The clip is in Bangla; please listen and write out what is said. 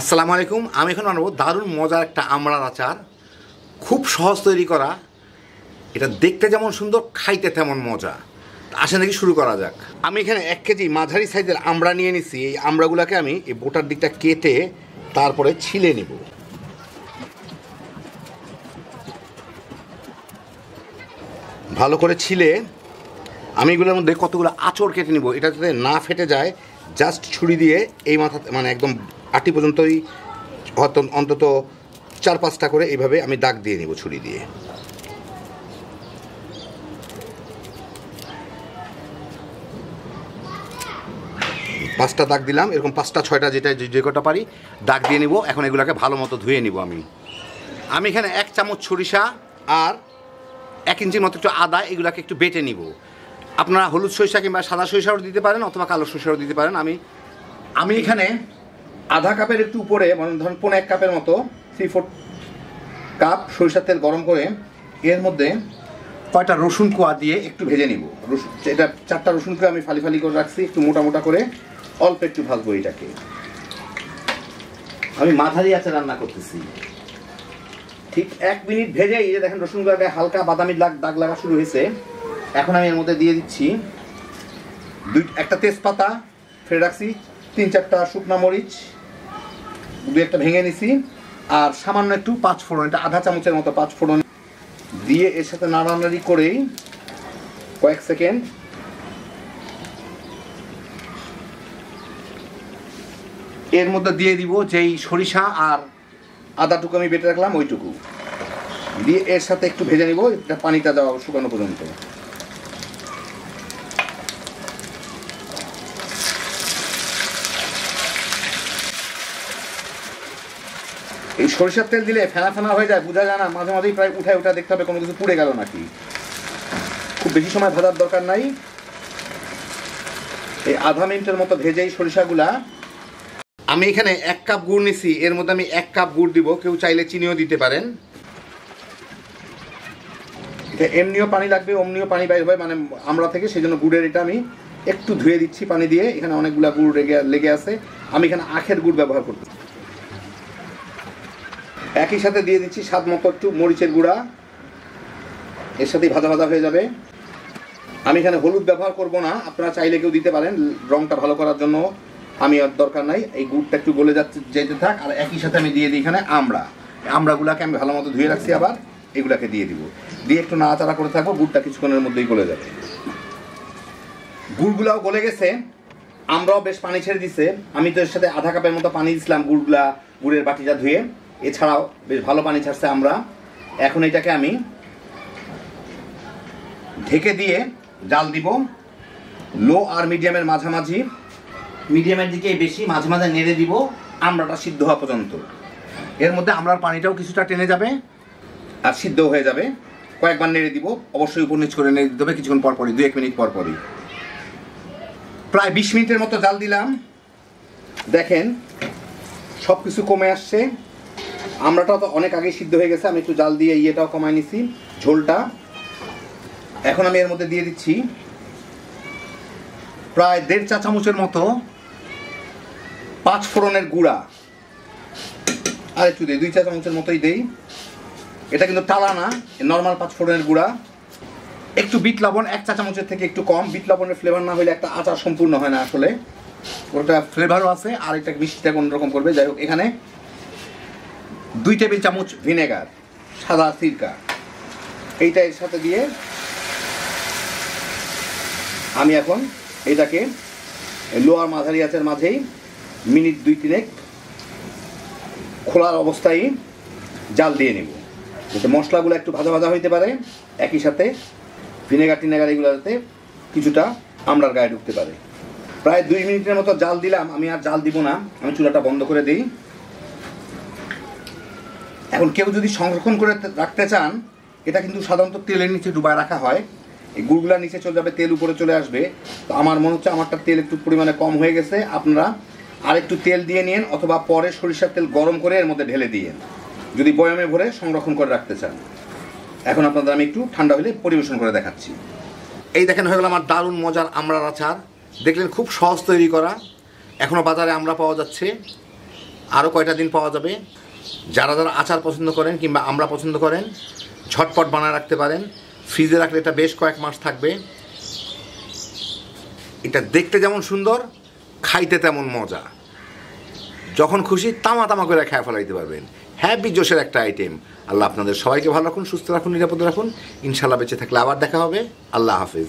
আসসালামু আলাইকুম। আমি এখন বানাবো দারুণ মজার একটা আমড়ার আচার। খুব সহজ তৈরি করা, এটা দেখতে যেমন সুন্দর খাইতে তেমন মজা। আসেন দেখি শুরু করা যাক। আমি এখানে 1 কেজি মাঝারি সাইজের আমড়া নিয়ে নিছি। এই আমড়াগুলোকে আমি এই বোটার দিকটা কেটে তারপরে ছিলে নিব। ভালো করে ছিলে আমি এগুলোর মধ্যে কতগুলো আঁচড় কেটে নিব, এটা যাতে না ফেটে যায়। জাস্ট ছুরি দিয়ে এই মাথা মানে একদম আটি পর্যন্তই হয়তো অন্তত 4-5টা করে এইভাবে আমি দাগ দিয়ে নিব ছুরি দিয়ে। পাঁচটা দাগ দিলাম, এরকম 5টা-6টা যেটা যে কটা পারি দাগ দিয়ে নিব। এখন এগুলোকে ভালো মতো ধুয়ে নিব। আমি এখানে 1 চামচ সরিষা আর 1 ইঞ্চির মতো একটু আদা, এগুলোকে একটু বেটে নিব। আপনারা হলুদ সরিষা কিংবা সাদা সরিষাও দিতে পারেন অথবা কালো সরিষাও দিতে পারেন। আমি এখানে আধা কাপের একটু উপরে, মানে ধরুন 1.5 কাপের মতো 3/4 কাপ সরিষার তেল গরম করে এর মধ্যে কয়টা রসুন কোয়া দিয়ে একটু ভেজে নিব। এটা 4টা রসুনকে আমি ফালি ফালি করে রাখছি, একটু মোটা মোটা করে অল্প একটু ভাজবো। এটাকে আমি মাঝারি আঁচে রান্না করতেছি। ঠিক 1 মিনিট ভেজে এই যে দেখেন রসুনগুলোকে হালকা বাদামি দাগ লাগা শুরু হয়েছে। এখন আমি এর মধ্যে দিয়ে দিচ্ছি একটা তেজপাতা ফেলে রাখছি, 3-4টা শুকনা মরিচ 2-1টা ভেঙে নিছি, আর সামান্য একটু 5 ফোড়ন, এটা আধা চামচের মতো 5 ফোড়ন দিয়ে এর সাথে নাড়ানাড়ি করেই কয়েক সেকেন্ড এর মধ্যে দিয়ে দিব যেই সরিষা আর আদাটুকু আমি বেটে রাখলাম ওইটুকু দিয়ে এর সাথে একটু ভেজে নিব, এটা পানিটা দেওয়া শুকানো পর্যন্ত। এই সরিষার তেল দিলে ফেনা ফেনা হয়ে যায়, বোঝা যায় না, মাঝে মাঝেই প্রায় উঠায় দেখতে হবে কোনো কিছু পুড়ে গেল নাকি। খুব বেশি সময় ভাজার দরকার নাই। এই আধা মিনিটের মতো ভেজেই সরিষাগুলা আমি এখানে 1 কাপ গুড় নিছি, এর মধ্যে আমি 1 কাপ গুড় দিব। কেউ চাইলে চিনিও দিতে পারেন। এটা এমনিও পানি লাগবে, অমনিও পানি বাইর হয় মানে আমরা থেকে, সেই জন্য গুড়ের এটা আমি একটু ধুয়ে দিচ্ছি পানি দিয়ে। এখানে অনেকগুলা গুড় লেগে আছে। আমি এখানে আখের গুড় ব্যবহার করতেছি। একই সাথে দিয়ে দিচ্ছি স্বাদ মতো একটু মরিচের গুঁড়া, এর সাথেই ভাজা ভাজা হয়ে যাবে। আমি এখানে হলুদ ব্যবহার করব না, আপনারা চাইলে কেউ দিতে পারেন রংটা ভালো করার জন্য। আমি আর দরকার নাই, এই গুড়টা একটু গলে যেতে থাক। আর একই সাথে আমি দিয়ে দিই এখানে আমড়াগুলাকে আমি ভালো মতো ধুয়ে রাখছি, আবার এগুলাকে দিয়ে দিব। দিয়ে একটু নাড়াচাড়া করে থাকবো, গুড়টা কিছুক্ষণের মধ্যেই গলে যাবে। গুড়গুলাও গলে গেছে, আমরাও বেশ পানি ছেড়ে দিছে। আমি তো এর সাথে আধা কাপের মতো পানি দিছিলাম গুড়ের বাটিটা ধুয়ে, এছাড়াও বেশ ভালো পানি ছাড়ছে আমরা। এখন এটাকে আমি ঢেকে দিয়ে জাল দিব লো আর মিডিয়ামের মাঝামাঝি, মিডিয়ামের দিকে বেশি, মাঝে মাঝে নেড়ে দিব আমড়াটা সিদ্ধ হওয়া পর্যন্ত। এর মধ্যে আমড়ার পানিটাও কিছুটা টেনে যাবে আর সিদ্ধ হয়ে যাবে। কয়েকবার নেড়ে দিব, অবশ্যই উপর নিচ করে নেড়ে দিতে হবে কিছুক্ষণ পরপরই, 2-1 মিনিট পরপরই। প্রায় 20 মিনিটের মতো জাল দিলাম। দেখেন সব কিছু কমে আসছে, আমড়াটাও তো অনেক আগে সিদ্ধ হয়ে গেছে। আমি একটু জাল দিয়ে ইয়েটাও কমাই নিছি, ঝোলটা। এখন আমি এর মধ্যে দিয়ে দিচ্ছি প্রায় 1.5 চা চামচের মতো 5 ফোড়নের গুঁড়া, আর একটু দিই 2 চা চামচের মতোই দেই। এটা কিন্তু টালা না, নর্মাল 5 ফোড়নের গুঁড়া। একটু বিট লবণ 1 চা চামচের থেকে একটু কম। বিট লবণের ফ্লেভার না হলে একটা আচার সম্পূর্ণ হয় না আসলে, ওটা ফ্লেভারও আছে আর এটা মিষ্টিটাকে অন্যরকম করবে। যাই হোক, এখানে 2 টেবিল চামচ ভিনেগার, সাদা সিরকা, এইটা এর সাথে দিয়ে আমি এখন এটাকে লো আর মাঝারি আঁচের মাঝেই মিনিট 2-3 খোলার অবস্থায় জাল দিয়ে নেব, যাতে মশলাগুলো একটু ভাজা ভাজা হইতে পারে। একই সাথে ভিনেগার এগুলো যাতে কিছুটা আমড়ার গায়ে ঢুকতে পারে। প্রায় 2 মিনিটের মতো জাল দিলাম। আমি আর জাল দিব না, আমি চুলাটা বন্ধ করে দিই। এখন কেউ যদি সংরক্ষণ করে রাখতে চান, এটা কিন্তু সাধারণত তেলের নিচে ডুবায় রাখা হয়। এই গুড়গুলা নিচে চলে যাবে, তেল উপরে চলে আসবে। তো আমার মনে হচ্ছে আমারটা তেল একটু পরিমাণে কম হয়ে গেছে। আপনারা আর একটু তেল দিয়ে নিন, অথবা পরে সরিষার তেল গরম করে এর মধ্যে ঢেলে দিয়ে যদি বয়ামে ভরে সংরক্ষণ করে রাখতে চান। এখন আপনাদের আমি একটু ঠান্ডা হলে পরিবেশন করে দেখাচ্ছি। এই দেখেন হয়ে গেল আমার দারুণ মজার আমড়ার আচার। দেখলেন খুব সহজ তৈরি করা, এখনও বাজারে আমড়া পাওয়া যাচ্ছে। আরও কয়টা দিন পাওয়া যাবে। যারা যারা আচার পছন্দ করেন কিংবা আমরা পছন্দ করেন, ঝটপট বানায় রাখতে পারেন। ফ্রিজে রাখলে এটা বেশ কয়েক মাস থাকবে। এটা দেখতে যেমন সুন্দর, খাইতে তেমন মজা। যখন খুশি তামা তামা করে খেয়ে ফেলাইতে পারবেন। হ্যাপি জোশের একটা আইটেম। আল্লাহ আপনাদের সবাইকে ভালো রাখুন, সুস্থ রাখুন, নিরাপদে রাখুন। ইনশাল্লাহ বেঁচে থাকলে আবার দেখা হবে। আল্লাহ হাফেজ।